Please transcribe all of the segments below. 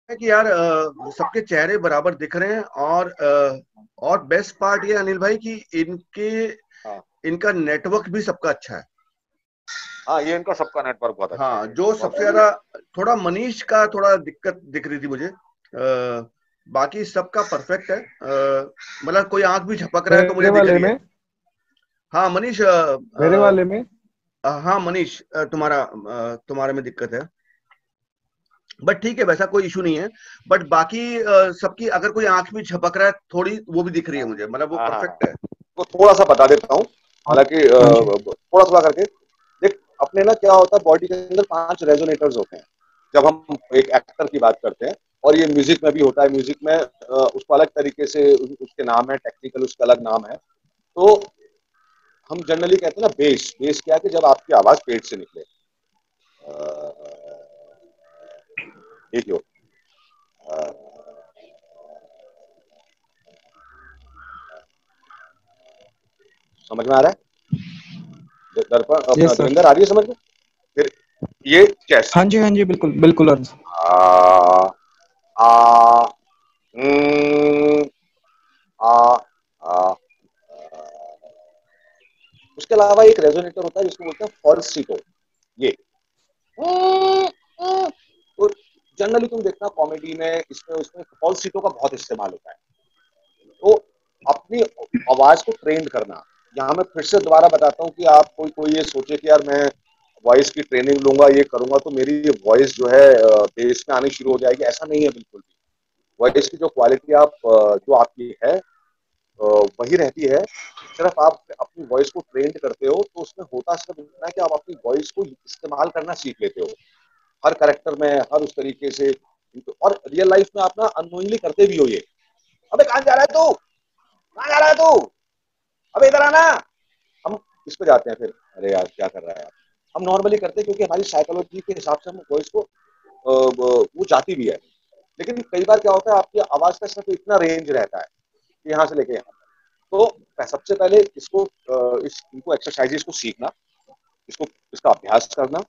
है कि यार सबके चेहरे बराबर दिख रहे हैं और बेस्ट पार्ट ये अनिल भाई कि इनके हाँ इनका नेटवर्क भी सबका अच्छा है। हाँ, ये इनका सबका नेटवर्क बहुत अच्छा है, हाँ, जो बहुत सबसे अच्छा। ज्यादा थोड़ा मनीष का थोड़ा दिक्कत दिख रही थी मुझे। बाकी सबका परफेक्ट है। मतलब कोई आंख भी झपक रहा है तो मेरे मुझे दिख वाले रही है। में हाँ मनीष, मेरे वाले में हाँ मनीष, तुम्हारे में दिक्कत है। बट ठीक है, वैसा कोई इशू नहीं है। बट बाकी सबकी अगर कोई आंख भी झपक रहा है थोड़ी, वो भी दिख रही है हाँ मुझे, मतलब वो हाँ हाँ हाँ। परफेक्ट है। तो थोड़ा सा बता देता हूँ, हाँ हालांकि हाँ जी। थोड़ा थोड़ा करके देख। अपने ना क्या होता है, बॉडी के अंदर 5 रेजोनेटर्स होते हैं जब हम एक एक्टर की बात करते हैं। और ये म्यूजिक में भी होता है। म्यूजिक में उसको अलग तरीके से उसके नाम है, टेक्निकल उसका अलग नाम है। तो हम जनरली कहते हैं ना, बेस बेस क्या है कि जब आपकी आवाज पेट से निकले। एक ही हो। समझ में आ रहा है दर्पण अपना यस सर। देवेंद्र, आ रही है समझ में? फिर ये चेस्ट। हाँ जी बिल्कुल बिल्कुल अर्ज। आ आ हम्म, आ आ उसके अलावा एक रेजोनेटर होता है जिसको बोलते हैं फॉल्सीटो। ये तो जनरली तुम देखना कॉमेडी में, इसमें उसमें फॉल्सीटो का बहुत इस्तेमाल होता है। तो अपनी आवाज को ट्रेंड करना। यहाँ मैं फिर से दोबारा बताता हूँ कि आप कोई कोई ये सोचे कि यार मैं वॉइस की ट्रेनिंग लूंगा, ये करूंगा तो मेरी ये वॉइस जो है बेस में आनी शुरू हो जाएगी। ऐसा नहीं है बिल्कुल भी। वॉइस की जो क्वालिटी आप जो आपकी है वही रहती है। सिर्फ आप अपनी वॉइस को ट्रेंड करते हो तो उसमें होता सिर्फ इतना है कि आप अपनी वॉइस को इस्तेमाल करना सीख लेते हो हर करेक्टर में, हर उस तरीके से। और रियल लाइफ में आप ना अननोइंगली करते भी हो ये। अबे कहाँ जा रहा है तू, कहाँ जा रहा है तू, अबे इधर आना। हम इस पे जाते हैं फिर, अरे यार क्या कर रहा है यार। हम नॉर्मली करते हैं क्योंकि हमारी साइकोलॉजी के हिसाब से हम वॉइस को वो जाती भी है। लेकिन कई बार क्या होता है, आपकी आवाज का सिर्फ इतना रेंज रहता है कि यहाँ से लेके यहाँ। तो सबसे पहले इसको इनको एक्सरसाइजेस को सीखना, इसको इसका अभ्यास करना,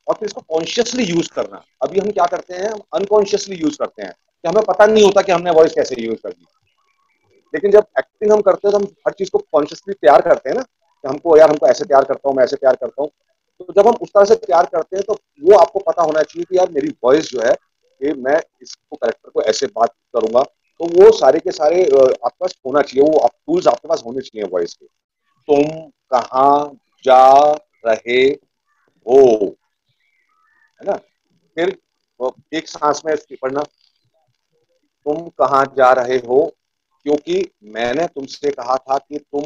और फिर इसको कॉन्शियसली यूज करना। अभी हम क्या करते हैं, हम अनकॉन्शियसली यूज करते हैं कि हमें पता नहीं होता कि हमने वॉइस कैसे यूज कर दी। लेकिन जब एक्टिंग हम करते हैं तो हम हर चीज को कॉन्शियसली तैयार करते हैं ना, कि हमको यार हमको ऐसे तैयार करता हूँ, मैं ऐसे तैयार करता हूँ। तो जब हम उस तरह से तैयार करते हैं तो वो आपको पता होना चाहिए कि यार मेरी वॉइस जो है, कि मैं इसको करेक्टर को ऐसे बात करूंगा। तो वो सारे के सारे आपके पास होना चाहिए, वो टूल्स आपके पास होने चाहिए वॉइस के। तुम कहाँ जा रहे हो, है ना? फिर एक सांस में इसकी पढ़ना। तुम कहाँ जा रहे हो, क्योंकि मैंने तुमसे कहा था कि तुम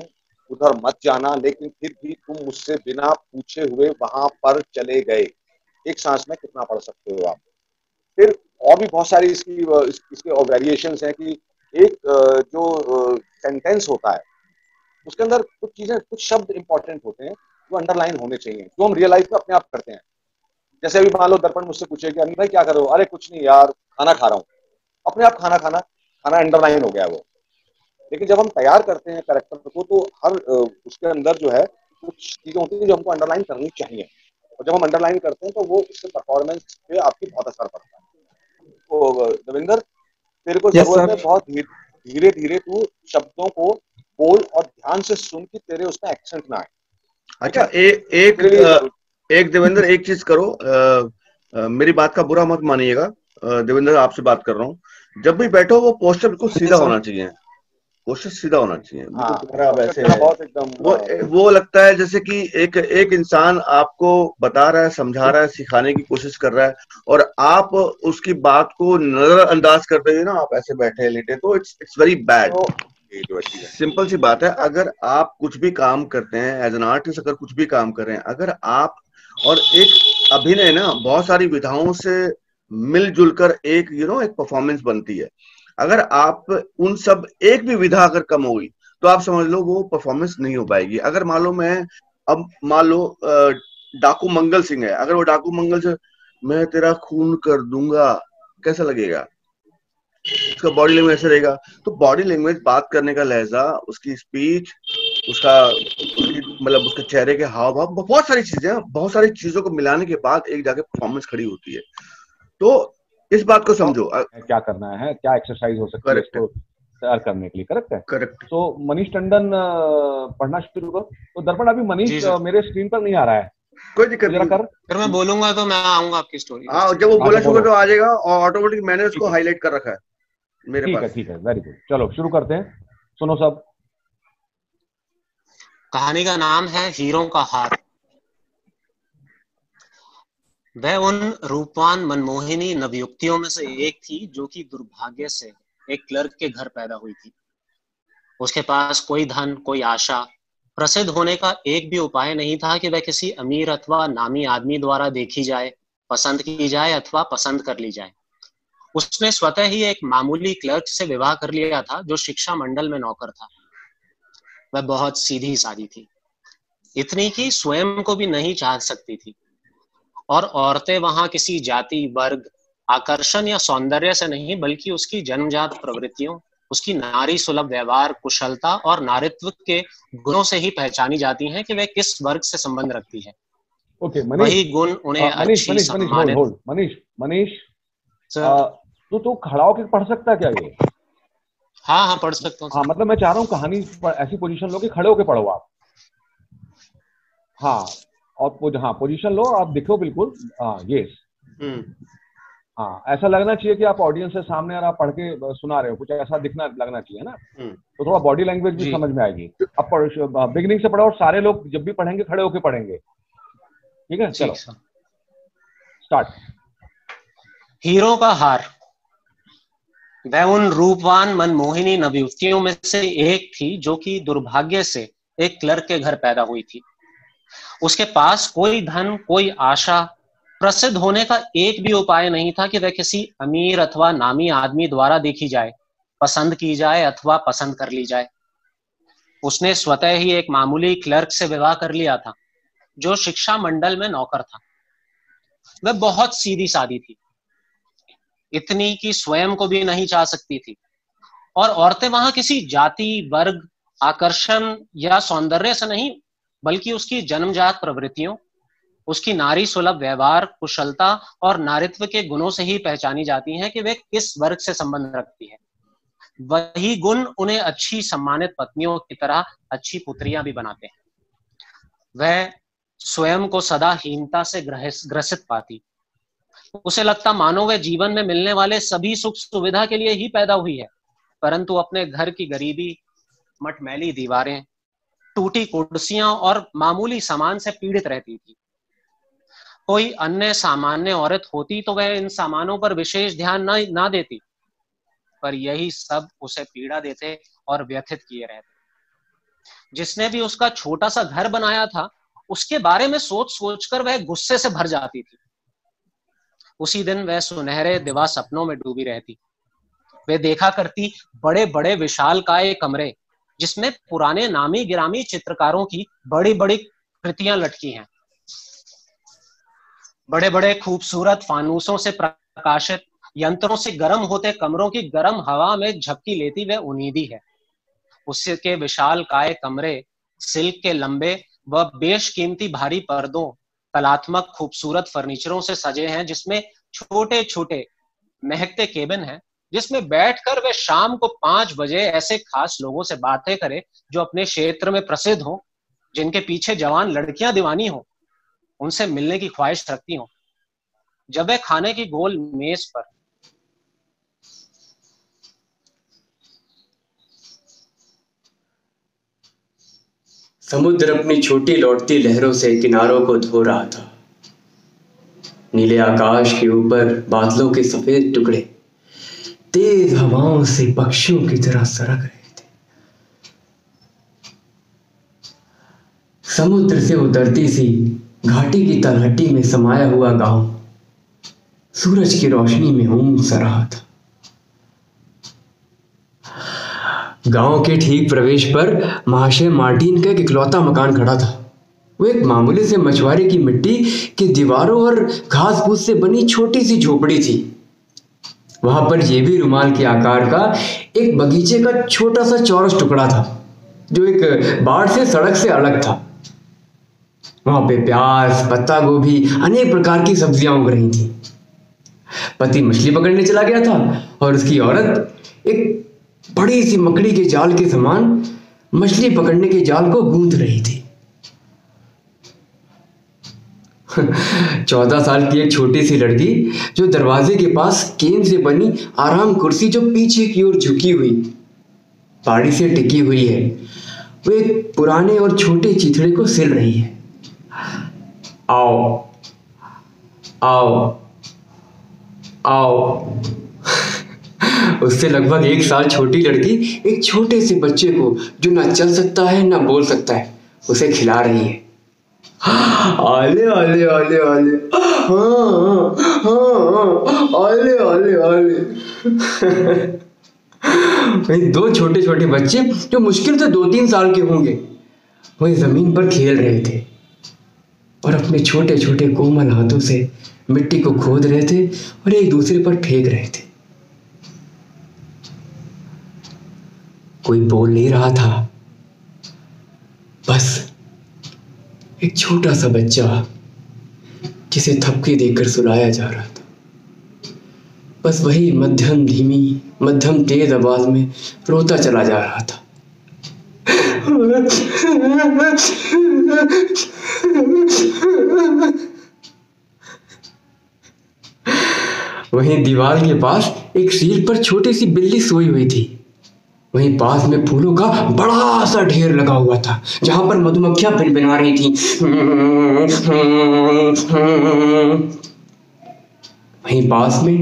उधर मत जाना, लेकिन फिर भी तुम मुझसे बिना पूछे हुए वहां पर चले गए। एक सांस में कितना पढ़ सकते हो आप? फिर और भी बहुत सारी इसके वेरिएशंस हैं कि एक जो सेंटेंस होता है उसके अंदर कुछ चीजें, कुछ शब्द इंपॉर्टेंट होते हैं जो अंडरलाइन होने चाहिए, जो हम रियल लाइफ में अपने आप करते हैं। जैसे अभी मान लो दर्पण मुझसे पूछे कि अनिल भाई क्या कर रहे हो, अरे कुछ नहीं यार खाना खा रहा हूँ। अपने आप खाना खाना, खाना अंडरलाइन हो गया वो। लेकिन जब हम तैयार करते हैं करेक्टर को तो हर उसके अंदर जो है कुछ चीजें होती हैं जो हमको अंडरलाइन करनी चाहिए। और जब हम अंडरलाइन करते हैं तो वो उससे परफॉर्मेंस पे आपकी बहुत असर पड़ता है। तो देवेंद्र, तेरे को यस जरूरत है सर। बहुत धीरे धीरे तू शब्दों को बोल और ध्यान से सुन कि तेरे उसमें एक्सेंट ना आए। ठीक अच्छा, है, तो एक तेरे लिए जरूरी। एक देवेंद्र, एक चीज करो, मेरी बात का बुरा मत मानिएगा। देवेंद्र आपसे बात कर रहा हूँ, जब भी बैठो वो पोस्टर बिल्कुल जी सीधा सर। होना चाहिए। पोस्टर सीधा होना चाहिए, बिल्कुल हाँ, तुम्हारा अब पोस्चर ऐसे तेरा है। बहुत एकदम वो लगता है जैसे कि एक एक इंसान आपको बता रहा है, समझा रहा है, सिखाने की कोशिश कर रहा है, और आप उसकी बात को नजरअंदाज करते हुए ना आप ऐसे बैठे लेटे, तो इट्स वेरी बैड। तो ये जो चीज है। सिंपल सी बात है, अगर आप कुछ भी काम करते हैं एज एन आर्टिस्ट, अगर कुछ भी काम कर रहे हैं, अगर आप, और एक अभिनय ना बहुत सारी विधाओं से मिलजुल कर एक एक परफॉर्मेंस बनती है। अगर आप उन सब एक भी विधा अगर कम होगी तो आप समझ लो वो परफॉर्मेंस नहीं हो पाएगी। अगर मान लो मैं, अब मान लो डाकू मंगल सिंह है, अगर वो डाकू मंगल से मैं तेरा खून कर दूंगा, कैसा लगेगा? उसका बॉडी लैंग्वेज ऐसे रहेगा। तो बॉडी लैंग्वेज, बात करने का लहजा, उसकी स्पीच, उसका उसकी मतलब उसके चेहरे के हाव भाव, बहुत सारी चीजें, बहुत सारी चीजों को मिलाने के बाद एक जाके परफॉर्मेंस खड़ी होती है। तो इस बात को समझो। क्या करना है, क्या एक्सरसाइज हो सकती है इसको तैयार करने के लिए। करेक्ट है। करेक्ट। तो मनीष टंडन पढ़ना शुरू करो। तो दर्पण अभी मनीष मेरे स्क्रीन पर नहीं आ रहा है, कोई दिक्कत जरा कर। फिर मैं बोलूंगा तो मैं आऊंगा आपकी स्टोरी। हाँ, जब वो बोला शुरू तो आ जाएगा, और ऑटोमेटिक मैंने उसको ठीक है। हाईलाइट कर रखा है मेरे ठीक पास। है, ठीक है, वेरी गुड। चलो शुरू करते हैं, सुनो सब। कहानी का नाम है हीरों का हार। वह उन रूपवान मनमोहिनी नवयुवतियों में से एक थी जो कि दुर्भाग्य से एक क्लर्क के घर पैदा हुई थी। उसके पास कोई धन, कोई आशा, प्रसिद्ध होने का एक भी उपाय नहीं था कि वह किसी अमीर अथवा नामी आदमी द्वारा देखी जाए, पसंद की जाए अथवा पसंद कर ली जाए। उसने स्वतः ही एक मामूली क्लर्क से विवाह कर लिया था जो शिक्षा मंडल में नौकर था। वह बहुत सीधी सादी थी, इतनी कि स्वयं को भी नहीं चाह सकती थी। और औरतें वहां किसी जाति, वर्ग, आकर्षण या सौंदर्य से नहीं बल्कि उसकी जन्मजात प्रवृत्तियों, उसकी नारी सुलभ व्यवहार, कुशलता और नारित्व के गुणों से ही पहचानी जाती हैं कि वह किस वर्ग से संबंध रखती है। ओके मनीष, वही गुण उन्हें अच्छी सम्मानित। मनीष तू खड़ा होकर पढ़ सकता है क्या ये? हाँ हाँ, पढ़ सकता हूँ। हाँ, मतलब मैं चाह रहा हूँ कहानी ऐसी पोजीशन लो कि खड़े होकर पढ़ो आप। हाँ, और हाँ पोजीशन लो, आप दिखो बिल्कुल। हाँ यस। हाँ, ऐसा लगना चाहिए कि आप ऑडियंस से सामने और आप पढ़ के सुना रहे हो, कुछ ऐसा दिखना लगना चाहिए ना। तो थोड़ा बॉडी लैंग्वेज भी समझ में आएगी। अब बिगिनिंग से पढ़ो, और सारे लोग जब भी पढ़ेंगे खड़े होकर पढ़ेंगे, ठीक है? चलो स्टार्ट। हीरों का हार। वह उन रूपवान मनमोहिनी नवयुवतियों में से एक थी जो कि दुर्भाग्य से एक क्लर्क के घर पैदा हुई थी। उसके पास कोई धन, कोई आशा, प्रसिद्ध होने का एक भी उपाय नहीं था कि वह किसी अमीर अथवा नामी आदमी द्वारा देखी जाए, पसंद की जाए अथवा पसंद कर ली जाए। उसने स्वतः ही एक मामूली क्लर्क से विवाह कर लिया था जो शिक्षा मंडल में नौकर था। वह बहुत सीधी सादी थी, इतनी कि स्वयं को भी नहीं चाह सकती थी। और औरतें वहां किसी जाति, वर्ग, आकर्षण या सौंदर्य से नहीं बल्कि उसकी जन्मजात प्रवृत्तियों, उसकी नारी सुलभ व्यवहार, कुशलता और नारित्व के गुणों से ही पहचानी जाती हैं कि वे किस वर्ग से संबंध रखती है। वही गुण उन्हें अच्छी सम्मानित पत्नियों की तरह अच्छी पुत्रियां भी बनाते हैं। वह स्वयं को सदा हीनता से ग्रसित पाती। उसे लगता मानो वह जीवन में मिलने वाले सभी सुख सुविधा के लिए ही पैदा हुई है, परंतु अपने घर की गरीबी, मटमैली दीवारें, टूटी कुर्सियां और मामूली सामान से पीड़ित रहती थी। कोई अन्य सामान्य औरत होती तो वह इन सामानों पर विशेष ध्यान ना देती, पर यही सब उसे पीड़ा देते और व्यथित किए रहते। जिसने भी उसका छोटा सा घर बनाया था, उसके बारे में सोच सोचकर वह गुस्से से भर जाती थी। उसी दिन वह सुनहरे दिवा सपनों में डूबी रहती। वे देखा करती बड़े बड़े विशालकाय कमरे जिसमें पुराने नामी गिरामी चित्रकारों की बड़ी बड़ी कृतियां लटकी हैं। बड़े बड़े खूबसूरत फानूसों से प्रकाशित, यंत्रों से गर्म होते कमरों की गर्म हवा में झपकी लेती वह उन्नीदी है। उसके विशालकाय कमरे सिल्क के लंबे व बेशकीमती भारी पर्दों, कलात्मक खूबसूरत फर्नीचरों से सजे हैं, जिसमें छोटे छोटे महकते केबिन हैं जिसमें बैठकर वे शाम को 5 बजे ऐसे खास लोगों से बातें करें जो अपने क्षेत्र में प्रसिद्ध हो, जिनके पीछे जवान लड़कियां दीवानी हो, उनसे मिलने की ख्वाहिश रखती हो। जब वह खाने की गोल मेज पर समुद्र अपनी छोटी लौटती लहरों से किनारों को धो रहा था। नीले आकाश के ऊपर बादलों के सफेद टुकड़े तेज हवाओं से पक्षियों की तरह सरक रहे थे। समुद्र से उतरती सी घाटी की तलहटी में समाया हुआ गांव सूरज की रोशनी में ऊंघ सा रहा था। गांव के ठीक प्रवेश पर महाशय मार्टिन का एक इकलौता मकान खड़ा था। वो एक मामूली से मछुआरे की मिट्टी की दीवारों और घास फूस से बनी छोटी सी झोपड़ी थी। वहां पर जेबी रुमाल के आकार का एक बगीचे का छोटा सा चौरस टुकड़ा था जो एक बाड़ से सड़क से अलग था। वहां पे प्याज, पत्ता गोभी, अनेक प्रकार की सब्जियां उग रही थी। पति मछली पकड़ने चला गया था और उसकी औरत एक बड़ी सी मकड़ी के जाल के समान मछली पकड़ने के जाल को गूंथ रही थी। 14 साल की एक छोटी सी लड़की जो दरवाजे के पास केन से बनी आराम कुर्सी जो पीछे की ओर झुकी हुई पाड़ी से टिकी हुई है, वो एक पुराने और छोटे चिथड़े को सिल रही है। आओ आओ आओ। उससे लगभग 1 साल छोटी लड़की एक छोटे से बच्चे को जो ना चल सकता है ना बोल सकता है उसे खिला रही है। आले आले आले आले, हाँ हाँ आले आले आले। वही 2 छोटे छोटे बच्चे जो मुश्किल से 2-3 साल के होंगे वही जमीन पर खेल रहे थे और अपने छोटे छोटे कोमल हाथों से मिट्टी को खोद रहे थे और एक दूसरे पर फेंक रहे थे। कोई बोल नहीं रहा था, बस एक छोटा सा बच्चा जिसे थपकी देकर सुलाया जा रहा था, बस वही मध्यम तेज आवाज में रोता चला जा रहा था। वहीं दीवार के पास एक सील पर छोटी सी बिल्ली सोई हुई थी। वहीं पास में फूलों का बड़ा सा ढेर लगा हुआ था जहां पर मधुमक्खियां भिनभिना रही थी। वहीं पास में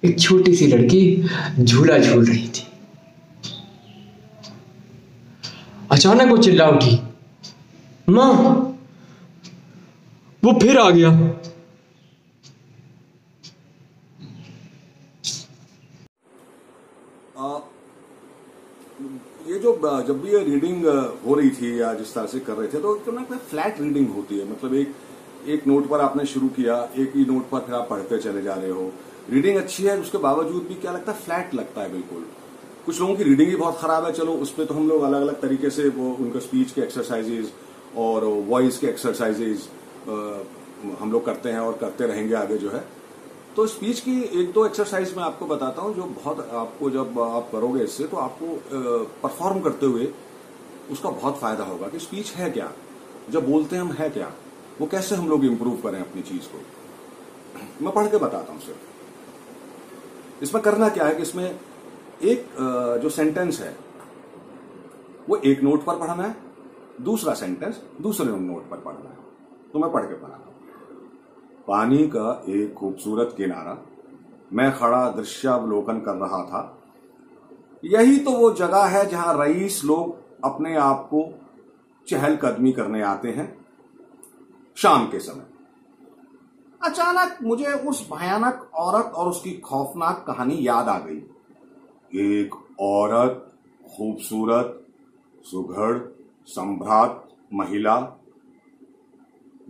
एक छोटी सी लड़की झूला झूल रही थी। अचानक वो चिल्ला उठी, मां, वो फिर आ गया। ये जो जब भी ये रीडिंग हो रही थी या जिस तरह से कर रहे थे तो ना फ्लैट रीडिंग होती है। मतलब एक नोट पर आपने शुरू किया, एक ही नोट पर फिर आप पढ़ते चले जा रहे हो। रीडिंग अच्छी है, उसके बावजूद भी क्या लगता है, फ्लैट लगता है बिल्कुल। कुछ लोगों की रीडिंग ही बहुत खराब है, चलो उस पर तो हम लोग अलग अलग तरीके से वो उनका स्पीच के एक्सरसाइजेज और वॉइस के एक्सरसाइजेज हम लोग करते हैं और करते रहेंगे आगे जो है। तो स्पीच की 1-2 एक्सरसाइज मैं आपको बताता हूं जो बहुत आपको जब आप करोगे इससे तो आपको परफॉर्म करते हुए उसका बहुत फायदा होगा कि स्पीच है क्या, जब बोलते हैं हम है क्या, वो कैसे हम लोग इंप्रूव करें अपनी चीज को। मैं पढ़ के बताता हूं सिर्फ। इसमें करना क्या है कि इसमें एक जो सेंटेंस है वो एक नोट पर पढ़ना है, दूसरा सेंटेंस दूसरे नोट पर पढ़ना है। तो मैं पढ़ के बताता हूं। पानी का एक खूबसूरत किनारा, मैं खड़ा दृश्यावलोकन कर रहा था। यही तो वो जगह है जहां रईस लोग अपने आप को चहलकदमी करने आते हैं शाम के समय। अचानक मुझे उस भयानक औरत और उसकी खौफनाक कहानी याद आ गई। एक औरत, खूबसूरत, सुघड़, सम्भ्रात महिला,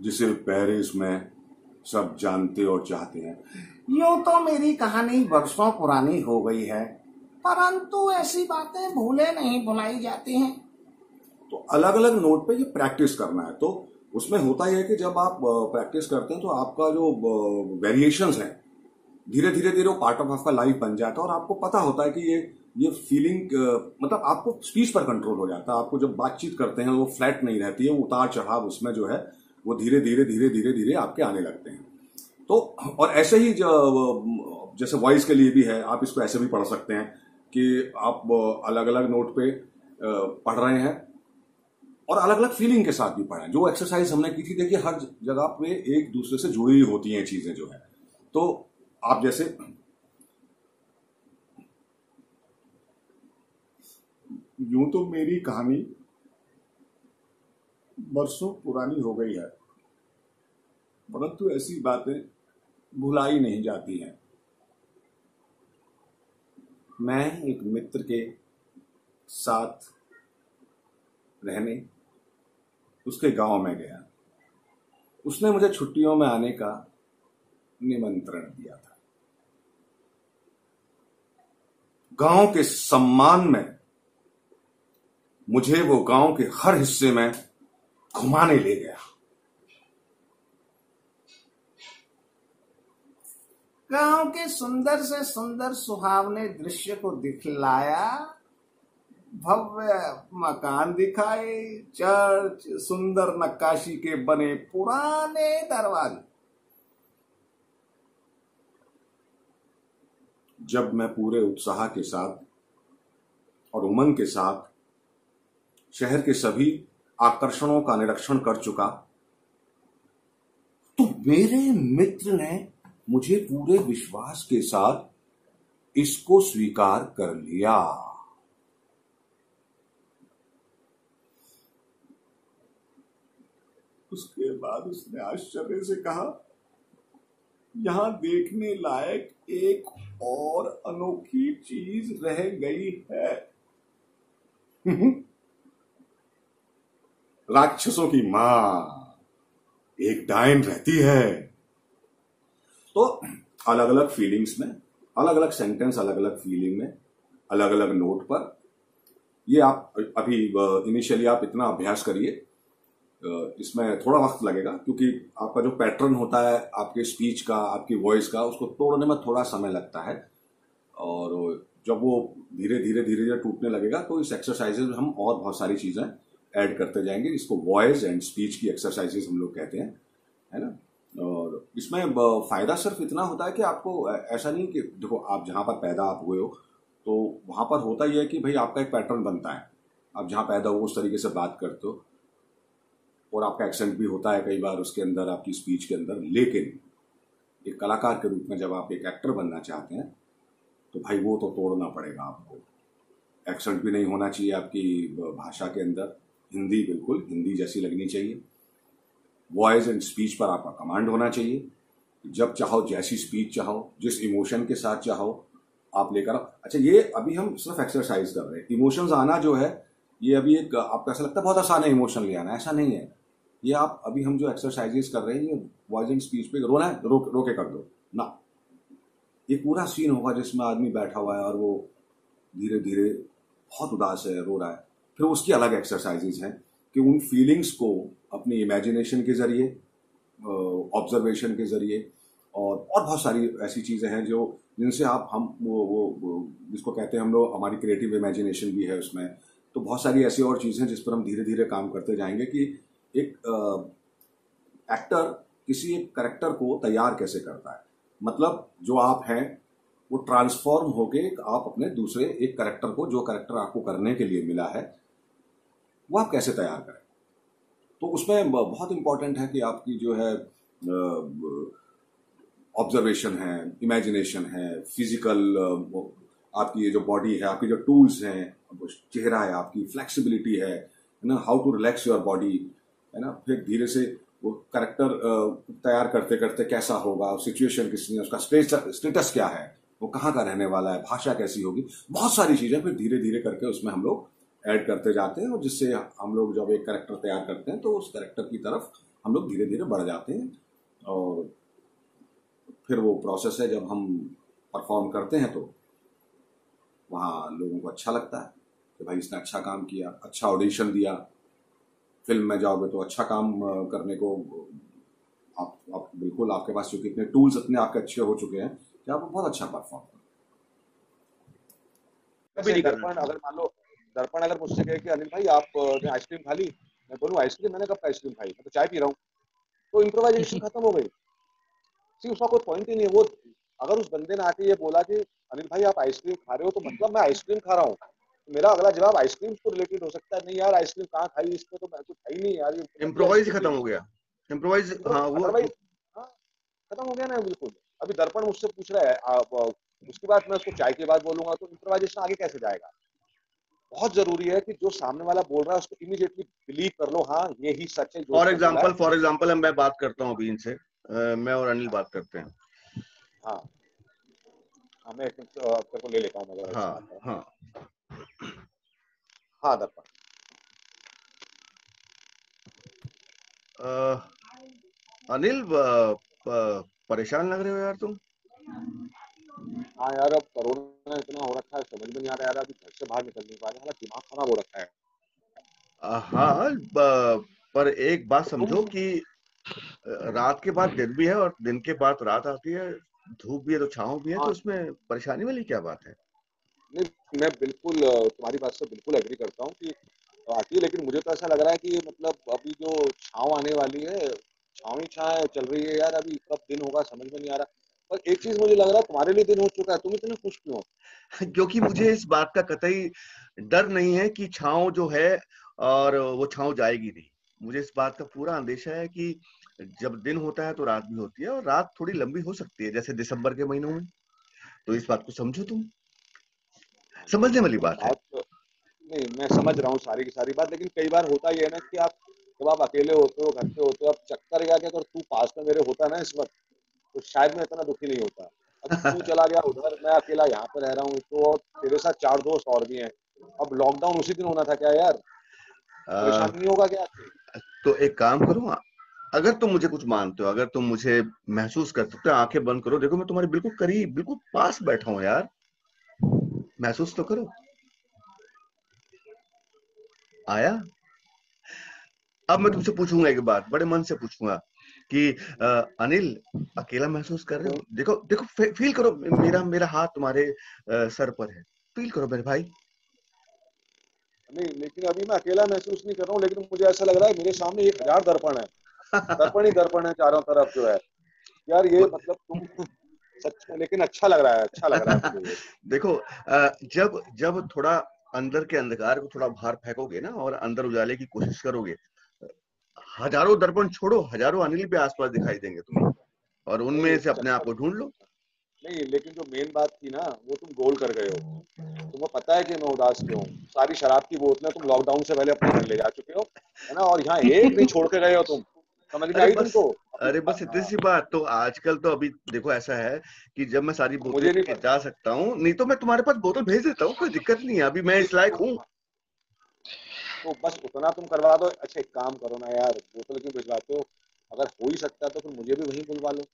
जिसे पेरिस में सब जानते और चाहते हैं। यूं तो मेरी कहानी वर्षों पुरानी हो गई है, परंतु ऐसी बातें भूले नहीं भुलाई जाती हैं। तो अलग अलग नोट पे ये प्रैक्टिस करना है। तो उसमें होता यह है कि जब आप प्रैक्टिस करते हैं तो आपका जो वेरिएशंस हैं धीरे धीरे वो पार्ट ऑफ आपका लाइफ बन जाता है और आपको पता होता है कि ये फीलिंग मतलब आपको स्पीच पर कंट्रोल हो जाता है। आपको जब बातचीत करते हैं वो फ्लैट नहीं रहती है, वो उतार चढ़ाव उसमें जो है वो धीरे धीरे आपके आने लगते हैं। तो और ऐसे ही जैसे वॉइस के लिए भी है, आप इसको ऐसे भी पढ़ सकते हैं कि आप अलग अलग नोट पे पढ़ रहे हैं और अलग अलग फीलिंग के साथ भी पढ़ें। जो एक्सरसाइज हमने की थी, देखिए हर जगह पे एक दूसरे से जुड़ी हुई होती हैं चीजें जो है। तो आप जैसे यूं तो मेरी कहानी बरसों पुरानी हो गई है, परंतु ऐसी बातें भुलाई नहीं जाती हैं। मैं एक मित्र के साथ रहने उसके गांव में गया। उसने मुझे छुट्टियों में आने का निमंत्रण दिया था। गांव के सम्मान में मुझे वो गांव के हर हिस्से में घुमाने ले गया। गांव के सुंदर से सुंदर सुहावने दृश्य को दिखलाया, भव्य मकान दिखाए, चर्च, सुंदर नक्काशी के बने पुराने दरवाजे। जब मैं पूरे उत्साह के साथ और उमंग के साथ शहर के सभी आकर्षणों का निरीक्षण कर चुका, तो मेरे मित्र ने मुझे पूरे विश्वास के साथ इसको स्वीकार कर लिया। उसके बाद उसने आश्चर्य से कहा, यहां देखने लायक एक और अनोखी चीज रह गई है। राक्षसों की मां एक डायन रहती है। तो अलग अलग फीलिंग्स में, अलग अलग सेंटेंस, अलग अलग फीलिंग में, अलग अलग नोट पर, ये आप अभी इनिशियली आप इतना अभ्यास करिए। इसमें थोड़ा वक्त लगेगा क्योंकि आपका जो पैटर्न होता है आपके स्पीच का, आपकी वॉइस का, उसको तोड़ने में थोड़ा समय लगता है। और जब वो धीरे धीरे धीरे धीरे टूटने लगेगा तो इस एक्सरसाइजेज में हम और बहुत सारी चीजें ऐड करते जाएंगे। इसको वॉइस एंड स्पीच की एक्सरसाइजेज हम लोग कहते हैं, है ना। और इसमें फायदा सिर्फ इतना होता है कि आपको ऐसा नहीं कि देखो आप जहां पर पैदा आप हुए हो तो वहां पर होता ही है कि भाई आपका एक पैटर्न बनता है, आप जहां पैदा हो उस तरीके से बात करते हो और आपका एक्सेंट भी होता है कई बार उसके अंदर, आपकी स्पीच के अंदर। लेकिन एक कलाकार के रूप में जब आप एक एक्टर बनना चाहते हैं तो भाई वो तो तोड़ना पड़ेगा आपको। एक्सेंट भी नहीं होना चाहिए आपकी भाषा के अंदर, हिंदी बिल्कुल हिंदी जैसी लगनी चाहिए। वॉइस एंड स्पीच पर आपका कमांड होना चाहिए, जब चाहो जैसी स्पीच चाहो, जिस इमोशन के साथ चाहो आप लेकर आओ। अच्छा, ये अभी हम सिर्फ एक्सरसाइज कर रहे हैं। इमोशंस आना जो है ये अभी एक आपको ऐसा लगता है बहुत आसान है इमोशन ले आना, ऐसा नहीं है। ये आप अभी हम जो एक्सरसाइजेस कर रहे हैं ये वॉइस एंड स्पीच पे रोना है रोके कर दो ना। एक पूरा सीन होगा जिसमें आदमी बैठा हुआ है और वो धीरे धीरे बहुत उदास है, रो रहा है, फिर उसकी अलग एक्सरसाइजेज हैं कि उन फीलिंग्स को अपनी इमेजिनेशन के जरिए, ऑब्जर्वेशन के जरिए और बहुत सारी ऐसी चीजें हैं जो जिनसे आप हम वो जिसको कहते हैं हम लोग, हमारी क्रिएटिव इमेजिनेशन भी है उसमें। तो बहुत सारी ऐसी और चीजें जिस पर हम धीरे धीरे काम करते जाएंगे कि एक एक्टर किसी एक कैरेक्टर को तैयार कैसे करता है। मतलब जो आप हैं वो ट्रांसफॉर्म होके आप अपने दूसरे एक कैरेक्टर को, जो कैरेक्टर आपको करने के लिए मिला है, वो आप कैसे तैयार करें। तो उसमें बहुत इंपॉर्टेंट है कि आपकी जो है ऑब्जर्वेशन है, इमेजिनेशन है, फिजिकल आपकी ये जो बॉडी है, आपकी जो टूल्स हैं, चेहरा है, आपकी फ्लेक्सिबिलिटी है ना, how to relax your body, है ना। फिर धीरे से वो कैरेक्टर तैयार करते करते कैसा होगा, सिचुएशन किसनी है, उसका स्टेटस क्या है, वो कहाँ का रहने वाला है, भाषा कैसी होगी, बहुत सारी चीजें फिर धीरे धीरे करके उसमें हम लोग ऐड करते जाते हैं। और जिससे हम लोग जब एक कैरेक्टर तैयार करते हैं तो उस कैरेक्टर की तरफ हम लोग धीरे धीरे बढ़ जाते हैं। और फिर वो प्रोसेस है जब हम परफॉर्म करते हैं तो वहाँ लोगों को अच्छा लगता है कि भाई इसने अच्छा काम किया, अच्छा ऑडिशन दिया। फिल्म में जाओगे तो अच्छा काम करने को आप बिल्कुल, आपके पास क्योंकि इतने टूल्स इतने आपके अच्छे हो चुके हैं कि आप बहुत अच्छा परफॉर्म करें। दर्पण अगर मान लो, दर्पण अगर मुझसे कहे कि अनिल भाई आपने आइसक्रीम खा ली, मैं बोलूँ आइसक्रीम, मैंने कब आइसक्रीम खाई, मैं तो चाय पी रहा हूँ, तो इम्प्रोवाइजेशन खत्म हो गई। उसका कोई पॉइंट ही नहीं है। वो अगर उस बंदे ने आके ये बोला कि अनिल भाई आप आइसक्रीम खा रहे हो, तो मतलब मैं आइसक्रीम खा रहा हूँ, तो मेरा अगला जवाब आइसक्रीम को रिलेटेड हो सकता है, नहीं यार आइसक्रीम कहाँ खाई, इसमें तो मैं कुछ खाई नहीं यार, इम्प्रोवाइज खत्म हो गया, इम्प्रोवाइज। हाँ वो खत्म हो गया ना बिल्कुल। अभी दर्पण मुझसे पूछ रहा है, आप उसके बाद मैं उसको चाय के बाद बोलूंगा, तो इम्प्रोवाइजेशन आगे कैसे जाएगा। बहुत जरूरी है कि जो सामने वाला बोल रहा है उसको इमीडिएटली बिलीव कर लो, हाँ ये ही सच है। फॉर एग्जाम्पल मैं बात करता हूँ अभी इनसे, मैं और अनिल बात करते हैं। हाँ मैं तेरे को ले लेता हूँ मगर। हाँ दर्पण, अनिल परेशान लग रहे हो यार तुम। हाँ यार अब कोरोना इतना हो रखा है, समझ में नहीं आ रहा यार, अभी घर से बाहर निकल नहीं पा रहे, हमारा दिमाग खराब हो रखा है। हाँ पर एक बात समझो कि रात के बाद दिन भी है और दिन के बाद रात आती है। धूप भी है तो छांव भी है, तो हाँ उसमें परेशानी वाली क्या बात है? नहीं, मैं बिल्कुल तुम्हारी बात से बिल्कुल एग्री करता हूँ कि आती है, लेकिन मुझे तो ऐसा लग रहा है कि मतलब अभी जो छाँव आने वाली है, छाँव ही छाँव चल रही है यार, अभी कब दिन होगा समझ में नहीं आ रहा। पर एक चीज मुझे लग रहा है, तुम्हारे लिए दिन हो चुका है, तुम इतने खुश क्यों हो? क्योंकि मुझे इस बात का कतई डर नहीं है कि छांव जो है और वो छांव जाएगी नहीं। मुझे इस बात का पूरा अंदेशा है कि जब दिन होता है तो रात भी होती है, और रात थोड़ी लंबी हो सकती है, जैसे दिसंबर के महीनों में। तो इस बात को समझो, तुम हाँ, समझने वाली बात है। बात तो नहीं, मैं समझ रहा हूँ सारी की सारी बात, लेकिन कई बार होता ये है ना कि आप जब आप अकेले होते हो, घर पे होते हो, अब चक्कर ये आ गया, अगर तू पास में मेरे होता ना इस वक्त, तो शायद मैं इतना दुखी नहीं होता। अब तू चला गया उधर, मैं अकेला यहाँ पे रह रहा हूँ, तो और तेरे साथ 4 दोस्त और भी हैं। अब लॉकडाउन उसी दिन होना था क्या यार? आ, परेशान नहीं होगा क्या आपसे? तो एक काम करो, अगर तुम मुझे कुछ मानते हो, अगर तुम मुझे महसूस कर सकते हो, आंखें बंद करो, देखो मैं तुम्हारे बिल्कुल करीब, बिल्कुल पास बैठा हूँ यार। महसूस तो करो। आया? अब मैं तुमसे पूछूंगा एक बात, बड़े मन से पूछूंगा कि अनिल, अकेला महसूस कर रहे हो? देखो देखो, फील करो, मेरा मेरा हाथ तुम्हारे सर पर है। फील करो मेरे भाई। नहीं, लेकिन अभी मैं अकेला महसूस नहीं कर रहा हूँ, लेकिन मुझे ऐसा लग रहा है मेरे सामने 1000 दर्पण है। दर्पण ही दर्पण है चारों तरफ जो है। यार ये मतलब तुम सच में, लेकिन अच्छा लग रहा है, अच्छा लग रहा है मुझे ये। देखो, जब जब थोड़ा अंदर के अंधकार को थोड़ा बाहर फेंकोगे ना, और अंदर उजाले की कोशिश करोगे, हजारों दर्पण छोड़ो, हजारों अनिल भी आसपास दिखाई देंगे तुम्हें, और नहीं उनमें से अपने आप चक्कर को ढूंढ लो। नहीं, लेकिन जो मेन बात थी ना, वो तुम गोल कर गए हो। तुम्हें पता है कि मैं उदास क्यों हूँ? सारी शराब की बोतलें तुम लॉकडाउन से पहले अपने घर ले जा चुके हो, है ना, और यहाँ एक नहीं छोड़ के गए हो तुम। समझ में अरे आई बस, तुमको अभी? अरे बस इतनी सी बात। तो आजकल तो अभी देखो ऐसा है कि जब मैं सारी बोतलें मुझे नहीं लेके पता। जा सकता हूँ, नहीं तो मैं तुम्हारे पास बोतल भेज देता हूँ, कोई दिक्कत नहीं है, अभी मैं नहीं इस लायक तो, हूँ। तो बस उतना तुम करवा दो। अच्छा एक काम करो ना यार, बोतल क्यों भिजवाते हो? अगर हो ही सकता है तो फिर मुझे भी वहीं बुलवा लो।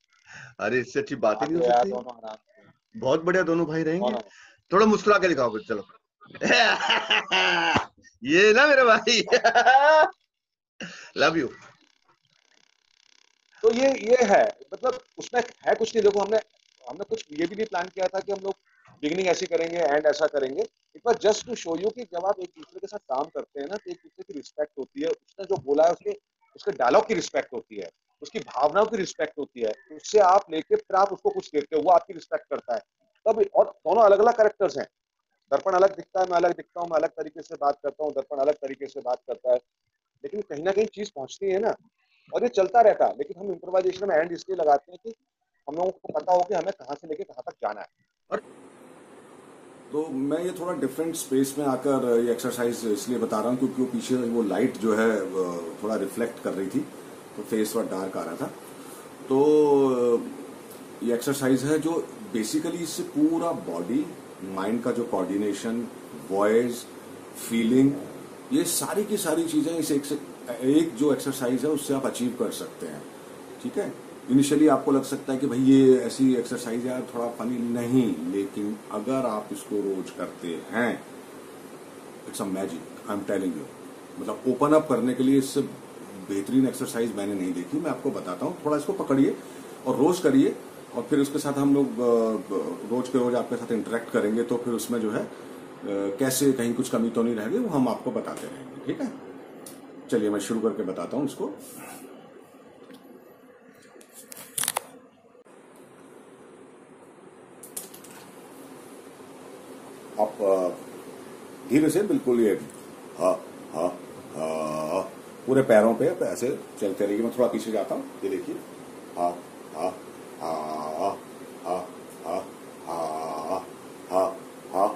अरे इससे अच्छी बात ही आ नहीं हो जाओ यार सकती। दोनों आराम से। बहुत बढ़िया, दोनों भाई रहेंगे। दोनों। थोड़ा मुस्कुरा के दिखाओ फिर, चलो। ये ना मेरे भाई। Love you. तो ये है, मतलब उसमें है कुछ नहीं। देखो हमने हमने कुछ ये भी नहीं प्लान किया था कि हम लोग बिगिनिंग ऐसी करेंगे एंड ऐसा करेंगे। एक बार जस्ट टू शो यू कि जब आप एक दूसरे के साथ काम करते हैं ना, तो एक दूसरे की रिस्पेक्ट होती है। उसने जो बोला है उसके उसके डायलॉग की रिस्पेक्ट होती है, उसकी भावनाओं की रिस्पेक्ट होती है। उससे आप लेके फिर आप उसको कुछ देते हो, वो आपकी रिस्पेक्ट करता है। तब और दोनों अलग अलग कैरेक्टर्स हैं। दर्पण अलग दिखता है, मैं अलग दिखता हूँ, मैं अलग तरीके से बात करता हूँ, दर्पण अलग तरीके से बात करता है। लेकिन कहीं ना कहीं चीज पहुंचती है ना, और ये चलता रहता है। लेकिन हम इम्प्रोवाइजेशन में एंड इसलिए लगाते हैं कि हम लोगों को पता हो कि हमें कहाँ से लेके कहाँ तक जाना है। और तो मैं ये थोड़ा डिफरेंट स्पेस में आकर ये एक्सरसाइज इसलिए बता रहा हूँ क्योंकि वो पीछे वो लाइट जो है थोड़ा रिफ्लेक्ट कर रही थी, तो फेस थोड़ा डार्क आ रहा था। तो ये एक्सरसाइज है जो बेसिकली इससे पूरा बॉडी माइंड का जो कोऑर्डिनेशन, वॉइस, फीलिंग, ये सारी की सारी चीजें इस एक जो एक्सरसाइज है उससे आप अचीव कर सकते हैं। ठीक है, इनिशियली आपको लग सकता है कि भाई ये ऐसी एक्सरसाइज यार थोड़ा फनी नहीं, लेकिन अगर आप इसको रोज करते हैं, it's a magic, I am telling you. मतलब ओपन अप करने के लिए इससे बेहतरीन एक्सरसाइज मैंने नहीं देखी। मैं आपको बताता हूँ, थोड़ा इसको पकड़िए और रोज करिए, और फिर उसके साथ हम लोग रोज के रोज आपके साथ इंटरेक्ट करेंगे, तो फिर उसमें जो है कैसे कहीं कुछ कमी तो नहीं रहेगी, वो हम आपको बताते रहेंगे। ठीक है, चलिए मैं शुरू करके बताता हूँ इसको। आप धीरे से बिल्कुल ये हा हा हा पूरे पैरों पे ऐसे चलते रहिए। मैं थोड़ा पीछे जाता हूँ, ये देखिए, हा हा हा हा हा हा हा हा हा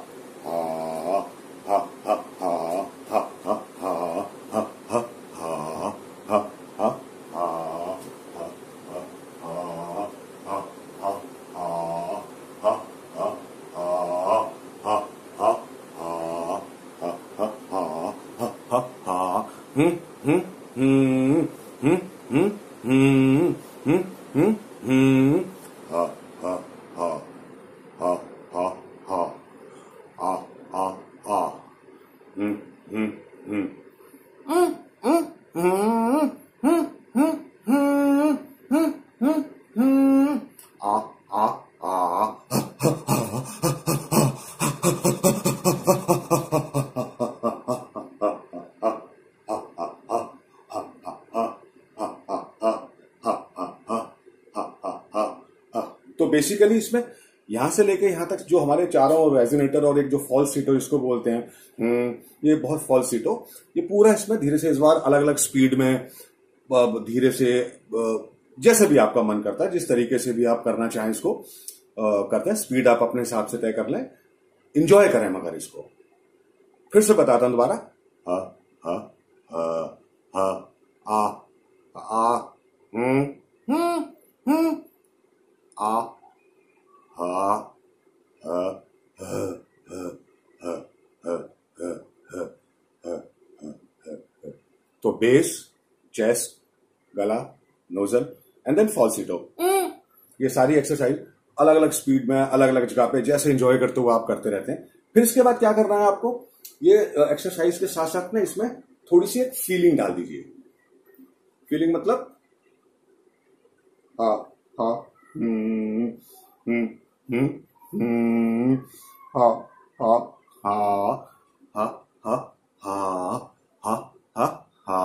तो बेसिकली इसमें यहां से लेके यहां तक जो हमारे चारों रेजोनेटर और एक जो फॉल्सीटो इसको बोलते हैं, ये बहुत फॉल्सीटो, ये पूरा इसमें धीरे से इस बार अलग अलग स्पीड में धीरे से जैसे भी आपका मन करता है, जिस तरीके से भी आप करना चाहें इसको करते हैं। स्पीड आप अपने हिसाब से तय कर लें, इंजॉय करें। मगर इसको फिर से बताता हूं दोबारा, हा हा हा हा आ आ आ हा हा तो बेस, चेस्ट, गला, नोजल एंड देन फॉल्सीटो। ये सारी एक्सरसाइज अलग अलग स्पीड में अलग अलग जगह पे जैसे एंजॉय करते हुए आप करते रहते हैं। फिर इसके बाद क्या करना है आपको, ये एक्सरसाइज के साथ साथ में इसमें थोड़ी सी एक फीलिंग डाल दीजिए। फीलिंग मतलब हा हा हा हा हा हा हा हा हा हा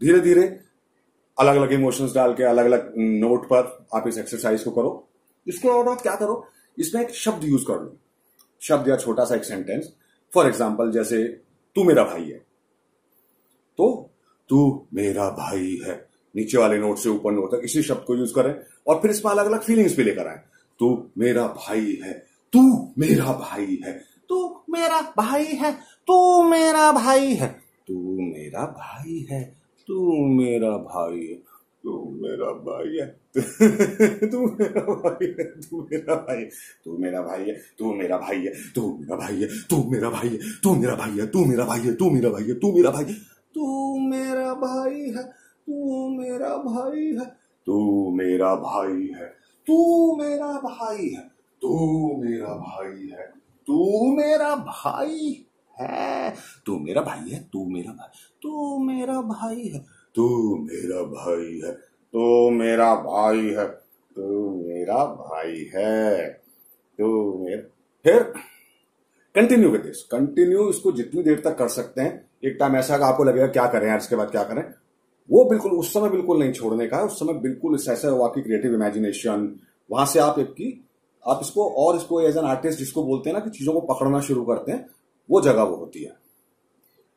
धीरे धीरे अलग अलग इमोशंस डाल के अलग अलग नोट पर आप इस एक्सरसाइज को करो। इसके बाद आप क्या करो, इसमें एक शब्द यूज कर लो, शब्द या छोटा सा एक सेंटेंस। फॉर एग्जाम्पल जैसे तू मेरा भाई है, तो तू मेरा भाई है, नीचे वाले नोट से ऊपर नोट तक इसी शब्द को यूज करें और फिर इसमें अलग अलग फीलिंग्स भी लेकर आए। तू मेरा भाई है, तू मेरा भाई है, तू मेरा भाई है, तू मेरा भाई है, तू मेरा भाई है, तू मेरा भाई है, तू मेरा भाई है, तू मेरा भाई है, तू मेरा भाई, तू मेरा भाई है, तू मेरा भाई है, तू मेरा भाई है, तू मेरा भाई है, तू मेरा भाई है, तू मेरा भाई है, तू मेरा भाई है, तू मेरा भाई, तू मेरा भाई है, तू मेरा भाई है, तू मेरा भाई है, तू मेरा भाई है, तू मेरा भाई है, तू मेरा भाई है, तू मेरा भाई है, तू मेरा भाई, तू मेरा भाई है, तू मेरा भाई है, तू मेरा भाई है, तू मेरा भाई है, तू मेरा। फिर कंटिन्यू विद दिस, कंटिन्यू इसको जितनी देर तक कर सकते हैं। एक टाइम ऐसा कि आपको लगेगा क्या करें यार, इसके बाद क्या करें, वो बिल्कुल उस समय बिल्कुल नहीं छोड़ने का है। उस समय बिल्कुल ऐसा हुआ कि क्रिएटिव इमेजिनेशन, वहां से आप आप इसको और इसको एज एन आर्टिस्ट जिसको बोलते हैं ना कि चीजों को पकड़ना शुरू करते हैं, वो जगह वो होती है।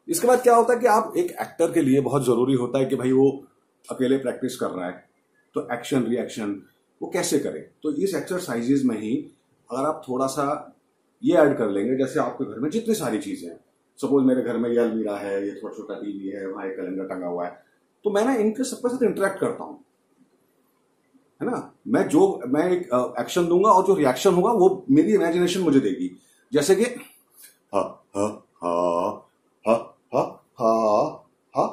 इसके बाद क्या होता है कि आप एक एक्टर के लिए बहुत जरूरी होता है कि भाई वो अकेले प्रैक्टिस कर रहा है, तो एक्शन रिएक्शन वो कैसे करे। तो इस एक्सरसाइजेज में ही अगर आप थोड़ा सा ये ऐड कर लेंगे, जैसे आपके घर में जितनी सारी चीजें हैं, सपोज मेरे घर में ये अलमीरा है, ये थोड़ा छोटा टीवी है, वहां एक कैलेंडर टंगा हुआ है, तो मैं ना इनके सबके साथ इंटरेक्ट करता हूं, है ना। मैं एक एक्शन दूंगा और जो रिएक्शन होगा वो मेरी इमेजिनेशन मुझे देगी। जैसे कि हा हा हा हा हा हा हा हा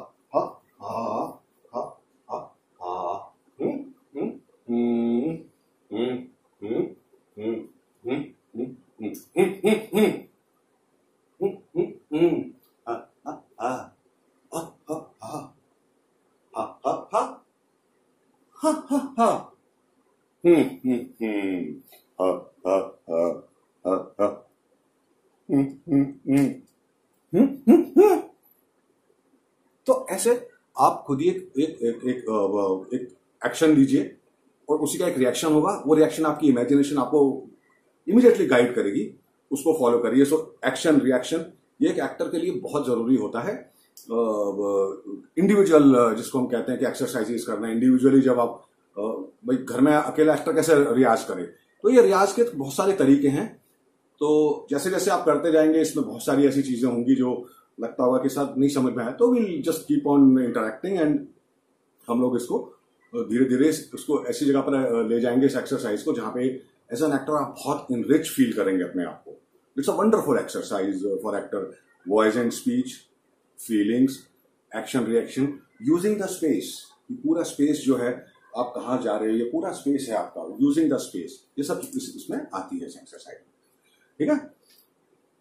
हा हा हा खुद ही एक एक्शन दीजिए और उसी का एक रिएक्शन होगा। वो रिएक्शन आपकी इमेजिनेशन आपको इमीडिएटली गाइड करेगी, उसको फॉलो करिए। सो एक्शन रिएक्शन ये एक एक्टर के लिए बहुत जरूरी होता है। इंडिविजुअल जिसको हम कहते हैं कि एक्सरसाइजेस करना इंडिविजुअली, जब आप भाई घर में अकेला एक्टर कैसे रियाज करे, तो ये रियाज के बहुत सारे तरीके हैं। तो जैसे जैसे आप करते जाएंगे इसमें बहुत सारी ऐसी चीजें होंगी जो लगता होगा कि साथ नहीं समझ में आया, तो will just keep on interacting and हम लोग इसको धीरे धीरे उसको ऐसी जगह पर ले जाएंगे इस एक्सरसाइज को जहां पे एज एन एक्टर आप बहुत इनरिच फील करेंगे अपने आप को। It's a wonderful exercise for actor. Voice and speech, feelings, action reaction, using the space. पूरा स्पेस जो है, आप कहाँ जा रहे हो, ये पूरा स्पेस है आपका, यूजिंग द स्पेस, ये सब इसमें आती है एक्सरसाइज। ठीक है,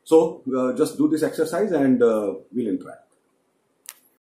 so just do this exercise and will interact.